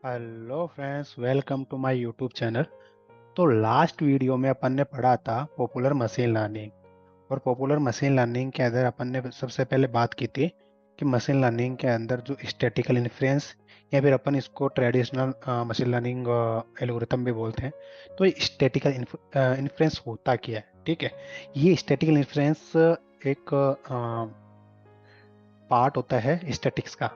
Hello friends, welcome to my YouTube channel. तो last video में अपन ने पढ़ा था पॉपुलर मशीन लर्निंग। और पॉपुलर मशीन लर्निंग के अंदर अपन ने सबसे पहले बात की थी कि मशीन लर्निंग के अंदर जो स्टैटिकल इन्फ्रेंस या फिर अपन इसको ट्रेडिशनल मशीन लर्निंग एल्गोरिथम भी बोलते हैं। तो ये स्टैटिकल इन्फ्रेंस होता क्या है? ठीक है, ये स्टैटिकल इन्फ्रेंस एक पार्ट होता है स्टैटिक्स का।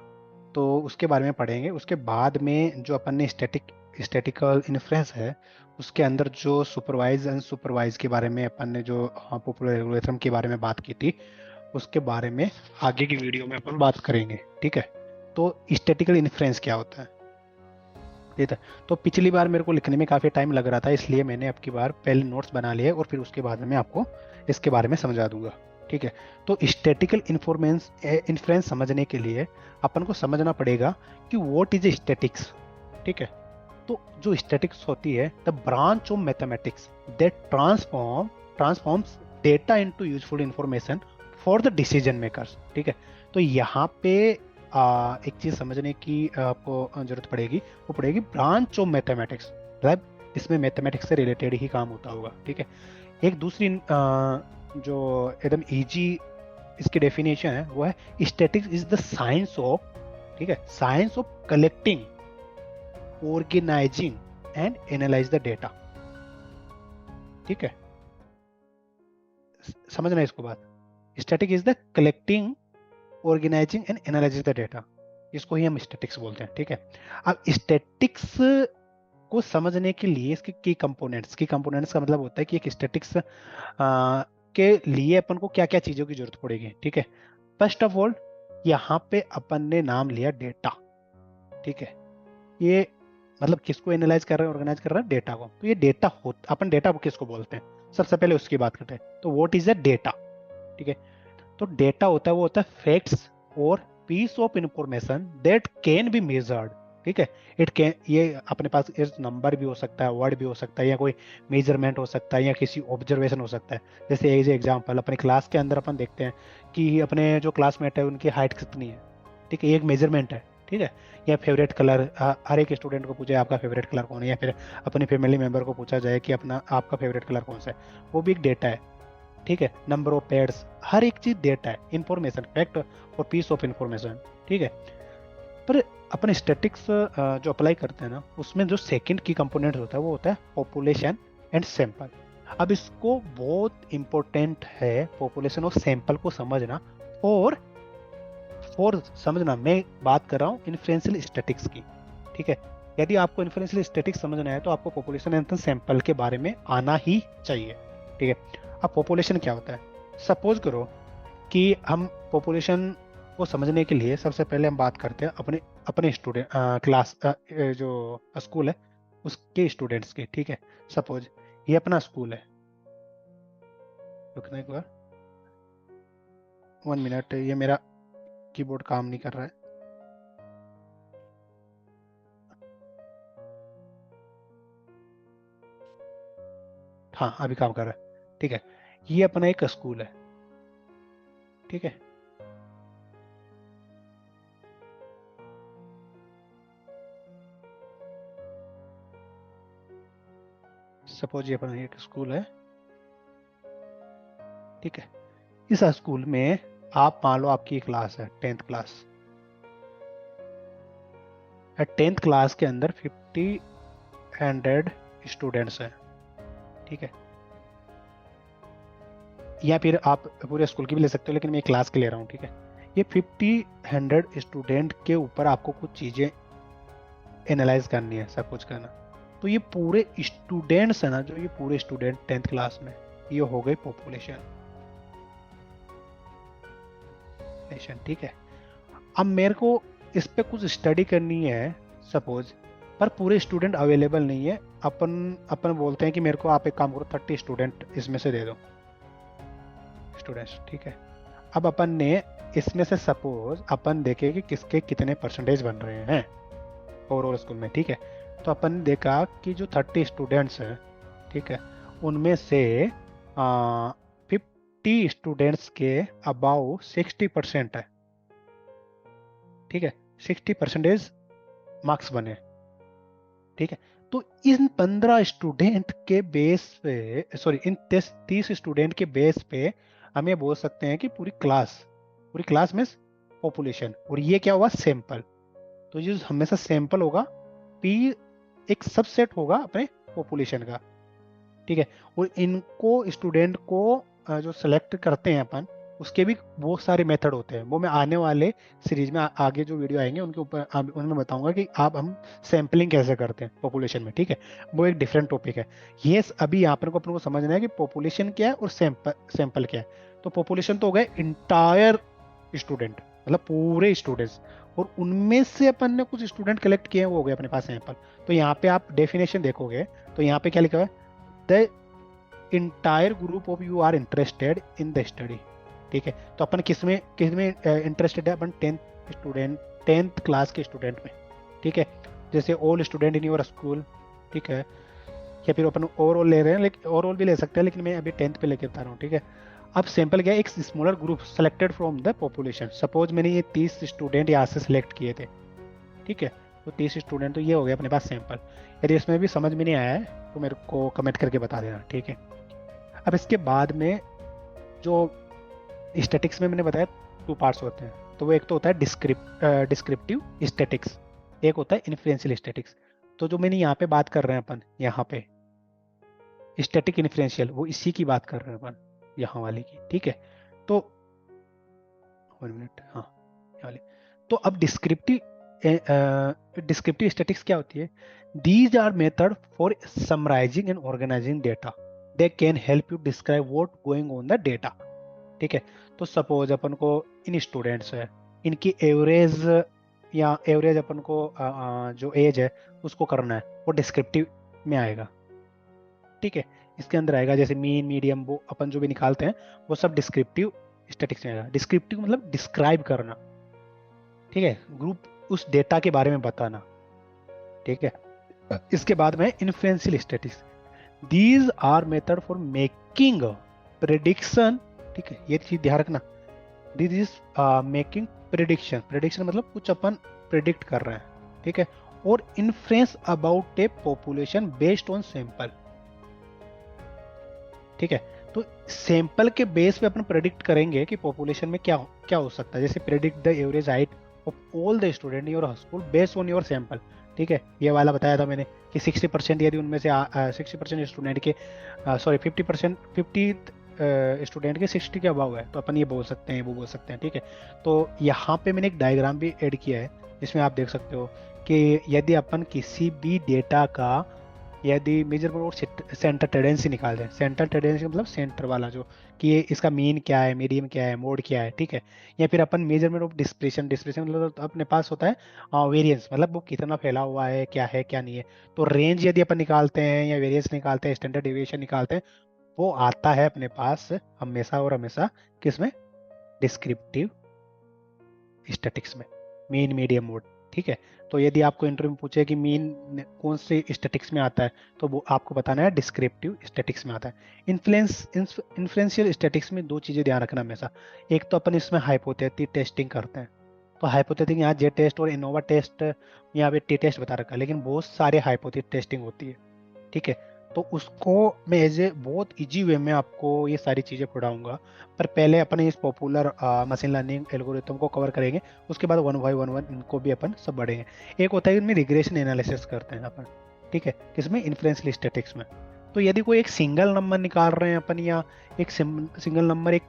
तो उसके बारे में पढ़ेंगे। उसके बाद में जो अपन ने स्टैटिकल इन्फ्रेंस है, उसके अंदर जो सुपरवाइज अनसुपरवाइज के बारे में अपन ने जो पॉपुलर एल्गोरिथम के बारे में बात की थी, उसके बारे में आगे की वीडियो में अपन बात करेंगे। ठीक है, तो स्टैटिकल इन्फ्रेंस क्या होता है? ठीक है, तो पिछली बार मेरे को लिखने में काफ़ी टाइम लग रहा था, इसलिए मैंने अब की बार पहले नोट्स बना लिए और फिर उसके बाद में आपको इसके बारे में समझा दूंगा। ठीक है, तो स्टैटिकल इन्फ्रेंस समझने के लिए अपन को समझना पड़ेगा कि व्हाट इज स्टैटिक्स। ठीक है, तो जो स्टैटिक्स होती है the branch of mathematics that transforms data into useful information for the decision makers. ठीक है, तो यहाँ पे एक चीज समझने की आपको जरूरत पड़ेगी, वो पड़ेगी ब्रांच ऑफ मैथमेटिक्स। मतलब इसमें मैथमेटिक्स से रिलेटेड ही काम होता होगा। ठीक है, एक दूसरी जो एकदम इजी इसकी डेफिनेशन है वो है statics is the science of, ठीक है, science of collecting, organising and analyse the data. ठीक है, समझना इसको बात। Static is the collecting, organising and analysing the data, इसको ही हम स्टैटिक्स बोलते हैं। ठीक है, अब स्टैटिक्स को समझने के लिए इसके की कंपोनेंट्स का मतलब होता है कि एक स्टैटिक्स के लिए अपन को क्या क्या चीजों की जरूरत पड़ेगी। ठीक है, फर्स्ट ऑफ ऑल यहाँ पे अपन ने नाम लिया डेटा। ठीक है, ये मतलब किसको एनालाइज कर रहे हैं, ऑर्गेनाइज कर रहे हैं डेटा को। तो ये डेटा हो, अपन डेटा को किसको बोलते हैं, सबसे पहले उसकी बात करते हैं। तो व्हाट इज अ डेटा? ठीक है, तो डेटा होता है, वो होता है फैक्ट्स और piece of information that can be measured. ठीक है, इट कैन, ये अपने पास इस नंबर भी हो सकता है, वर्ड भी हो सकता है, या कोई मेजरमेंट हो सकता है, या किसी ऑब्जर्वेशन हो सकता है। जैसे एज एग्जांपल अपने क्लास के अंदर अपन देखते हैं कि अपने जो क्लासमेट है उनकी हाइट कितनी है। ठीक है, ये एक मेजरमेंट है। ठीक है, या फेवरेट कलर, हर एक स्टूडेंट को पूछे आपका फेवरेट कलर कौन है, या फिर अपनी फैमिली मेंबर को पूछा जाए कि अपना आपका फेवरेट कलर कौन सा है, वो भी एक डेटा है। ठीक है, नंबर ऑफ पेड्स, हर एक चीज डेटा है, इंफॉर्मेशन, फैक्ट और पीस ऑफ इंफॉर्मेशन। ठीक है, पर अपन स्टैटिक्स जो अप्लाई करते हैं ना, उसमें जो सेकंड की कंपोनेंट होता है वो होता है पॉपुलेशन एंड सैंपल। अब इसको बहुत इंपॉर्टेंट है पॉपुलेशन और सैंपल को समझना। और समझना, मैं बात कर रहा हूँ इन्फ्लुएंशियल स्टैटिक्स की। ठीक है, यदि आपको इन्फ्लुएंशियल स्टैटिक्स समझना है तो आपको पॉपुलेशन एंड सैंपल के बारे में आना ही चाहिए। ठीक है, अब पॉपुलेशन क्या होता है? सपोज करो कि हम पॉपुलेशन को समझने के लिए सबसे पहले हम बात करते हैं अपने अपने स्टूडेंट क्लास जो स्कूल है उसके स्टूडेंट्स की। ठीक है, सपोज ये अपना स्कूल है। रुकने एक बार, 1 मिनट, ये मेरा कीबोर्ड काम नहीं कर रहा है। हाँ, अभी काम कर रहा है। ठीक है, ये अपना एक स्कूल है। ठीक है, सपोज ये अपना एक स्कूल है। ठीक है, इस स्कूल में आप मान लो आपकी क्लास है 10th क्लास। 10th क्लास के अंदर 100 स्टूडेंट्स हैं। ठीक है, या फिर आप पूरे स्कूल की भी ले सकते हो, लेकिन मैं क्लास के ले रहा हूँ। ठीक है, ये 100 स्टूडेंट के ऊपर आपको कुछ चीजें एनालाइज करनी है, सब कुछ करना। तो ये पूरे स्टूडेंट्स है ना, जो ये पूरे स्टूडेंट 10th क्लास में, ये हो गई पॉपुलेशन। ठीक है, अब मेरे को इस पे कुछ स्टडी करनी है सपोज, पर पूरे स्टूडेंट अवेलेबल नहीं है। अपन अपन बोलते हैं कि मेरे को आप एक काम करो, 30 स्टूडेंट इसमें से दे दो, स्टूडेंट्स। ठीक है, अब अपन ने इसमें से सपोज अपन देखे कि किसके कितने परसेंटेज बन रहे हैं ओवरऑल स्कूल में। ठीक है, तो अपन ने देखा कि जो 30 स्टूडेंट्स हैं, ठीक है, उनमें से 50 स्टूडेंट्स के अबाउ 60% है। ठीक है, 60% मार्क्स बने। ठीक है। तो इन 15 स्टूडेंट के बेस पे, सॉरी इन 30 स्टूडेंट के बेस पे हम ये बोल सकते हैं कि पूरी क्लास में पॉपुलेशन, और ये क्या हुआ, सैंपल। तो ये हमेशा सैंपल होगा, पी एक सबसेट होगा अपने पॉपुलेशन का, ठीक है। और इनको स्टूडेंट को जो सेलेक्ट करते हैं अपन, उसके भी बहुत सारे मेथड होते हैं। वो मैं आने वाले सीरीज में आगे जो वीडियो आएंगे उनके ऊपर उनमें बताऊंगा कि आप हम सैम्पलिंग कैसे करते हैं पॉपुलेशन में, ठीक है। वो एक डिफरेंट टॉपिक है। ये अभी यहाँ पर अपन को समझना है कि पॉपुलेशन क्या है और सैंपल क्या है। तो पॉपुलेशन तो हो गए इंटायर स्टूडेंट, मतलब पूरे स्टूडेंट्स, और उनमें से अपन ने कुछ स्टूडेंट कलेक्ट किए हैं, वो हो गए अपने पास सैंपल। तो यहाँ पे आप डेफिनेशन देखोगे तो यहाँ पे क्या लिखा है, the entire group of you are interested in the study, ठीक है। तो अपन किस में इंटरेस्टेड है, अपन टेंथ क्लास के स्टूडेंट में, ठीक है। जैसे all student in your school, ठीक है, या फिर अपन ओवरऑल ले रहे हैं, लेकिन ओवरऑल भी ले सकते हैं, लेकिन मैं अभी 10th पे लेके बता रहा हूँ, ठीक है। अब सैंपल क्या है, एक smaller group selected from the population. Suppose मैंने ये 30 स्टूडेंट यहाँ से सिलेक्ट किए थे, ठीक है। तो 30 स्टूडेंट, तो ये हो गया अपने पास सैंपल। यदि इसमें भी समझ में नहीं आया है तो मेरे को कमेंट करके बता देना, ठीक है। अब इसके बाद में जो स्टैटिक्स में मैंने बताया 2 पार्ट्स होते हैं, तो वो एक तो होता है डिस्क्रिप्टिव स्टैटिक्स, एक होता है इन्फ्लुएंशियल स्टैटिक्स। तो जो मैंने यहाँ पे बात कर रहे हैं अपन, यहाँ पे स्टैटिक इन्फ्लुएंशियल, वो इसी की बात कर रहे हैं अपन, यहाँ वाले की, ठीक है। तो 1 मिनट, हाँ ये वाली। तो अब डिस्क्रिप्टिव स्टैटिक्स क्या होती है, these are method for summarising and organising data, they can help you describe what going on the data, ठीक है। तो सपोज अपन को इन स्टूडेंट्स है, इनकी एवरेज या एवरेज अपन को जो एज है उसको करना है, वो डिस्क्रिप्टिव में आएगा, ठीक है। इसके अंदर आएगा जैसे मीन मीडियम, वो अपन जो भी निकालते हैं वो सब डिस्क्रिप्टिव स्टैटिक्स में आएगा। डिस्क्रिप्टिव मतलब डिस्क्राइब करना, ठीक है, ग्रुप उस डेटा के बारे में बताना, ठीक है। इसके बाद में influential statics, these are method for making prediction, ठीक है, ये चीज ध्यान रखना। दिस इज मेकिंग प्रेडिक्शन मतलब कुछ अपन प्रेडिक्ट कर रहे हैं, ठीक है, और influence about A population based on sample, ठीक है। तो सैंपल के बेस पे अपन प्रेडिक्ट करेंगे कि पॉपुलेशन में क्या क्या हो सकता है। जैसे predict the average height of all the student in your school based on your sample, ठीक है। ये वाला बताया था मैंने कि 60% यदि उनमें से 60% स्टूडेंट के, सॉरी 50 स्टूडेंट के 60 के अबाव है, तो अपन ये बोल सकते हैं, वो बोल सकते हैं, ठीक है। तो यहाँ पे मैंने एक डायग्राम भी ऐड किया है जिसमें आप देख सकते हो कि यदि अपन किसी भी डेटा का, यदि मेजरमेंट और सेंटर टेंडेंसी निकाल दें, सेंटर टेंडेंसी मतलब सेंटर वाला जो, कि ये इसका मीन क्या है, मीडियम क्या है, मोड क्या है, ठीक है। या फिर अपन मेजरमेंट ऑफ डिस्पर्शन मतलब तो अपने पास होता है वेरिएंस, मतलब वो कितना फैला हुआ है क्या नहीं है। तो रेंज यदि अपन निकालते हैं या वेरिएंस निकालते हैं, स्टैंडर्ड डिविएशन निकालते हैं, वो आता है अपने पास हमेशा और हमेशा किसमें, डिस्क्रिप्टिव स्टैटिक्स में, मीन मीडियम मोड, ठीक है। तो यदि आपको इंटरव्यू में पूछे कि मीन कौन से स्टैटिक्स में आता है, तो वो आपको बताना है डिस्क्रिप्टिव स्टैटिक्स में आता है। इन्फ्लुएंशियल स्टैटिक्स में 2 चीजें ध्यान रखना हमेशा। एक तो अपन इसमें हाइपोथेटिक टेस्टिंग करते हैं, तो हाइपोथेटिक यहाँ जे टेस्ट और इनोवा टेस्ट, यहाँ पे टी टेस्ट बता रखा है, लेकिन बहुत सारे हाइपोथेटिक टेस्टिंग होती है, ठीक है। तो उसको मैं एज ए बहुत इजी वे में आपको ये सारी चीज़ें पढ़ाऊंगा, पर पहले अपन इस पॉपुलर मशीन लर्निंग एल्गोरिथम को कवर करेंगे, उसके बाद 1 बाय 1 इनको भी अपन सब बढ़ेंगे। एक होता है इनमें रिग्रेशन एनालिसिस करते हैं अपन, ठीक है, किसमें, इन्फ्लुएंशियल स्टैटिक्स में। तो यदि कोई एक सिंगल नंबर निकाल रहे हैं अपन, या एक सिंगल नंबर एक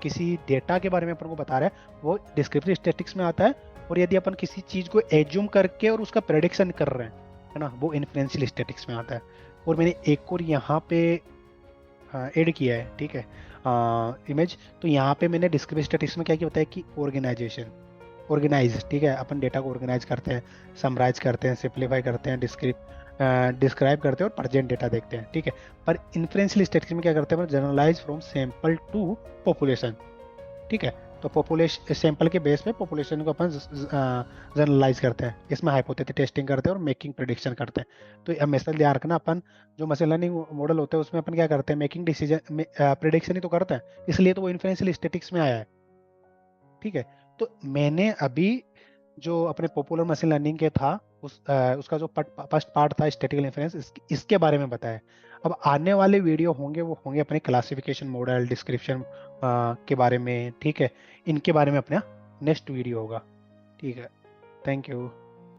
किसी डेटा के बारे में अपन को बता रहा है, वो डिस्क्रिप्टिव स्टैटिक्स में आता है। और यदि अपन किसी चीज़ को एज्यूम करके और उसका प्रेडिक्शन कर रहे हैं, है ना, वो इन्फ्लुएंशियल स्टैटिक्स में आता है। और मैंने एक और यहाँ पे ऐड किया है, ठीक है, इमेज। तो यहाँ पे मैंने डिस्क्रिप्टिव स्टैटिक्स में क्या किया बताया कि ऑर्गेनाइज, ठीक है, अपन डेटा को ऑर्गेनाइज करते हैं, समराइज करते हैं, सिंप्लीफाई करते हैं, डिस्क्राइब करते हैं और प्रेजेंट डेटा देखते हैं, ठीक है। पर इन्फ्लुएंशियल स्टैटिक्स में क्या करते हैं, generalise from sample to population, ठीक है। तो पॉपुलेशन सैंपल के बेस पे पॉपुलेशन को अपन जनरलाइज करते हैं, इसमें हाइपोथेटिक टेस्टिंग करते हैं और मेकिंग प्रेडिक्शन करते हैं। तो हमेशा ध्यान रखना, अपन जो मशीन लर्निंग मॉडल होते हैं उसमें अपन क्या करते हैं, मेकिंग डिसीजन प्रेडिक्शन ही तो करते हैं, इसलिए तो वो इन्फ्लुएंशियल स्टैटिक्स में आया है, ठीक है। तो मैंने अभी जो अपने पॉपुलर मशीन लर्निंग के था उसका जो फर्स्ट पार्ट था स्टैटिकल इन्फरेंस, इसके बारे में बताया। अब आने वाले वीडियो होंगे वो होंगे अपने क्लासिफिकेशन मॉडल, डिस्क्रिप्शन के बारे में, ठीक है, इनके बारे में अपना नेक्स्ट वीडियो होगा। ठीक है, थैंक यू।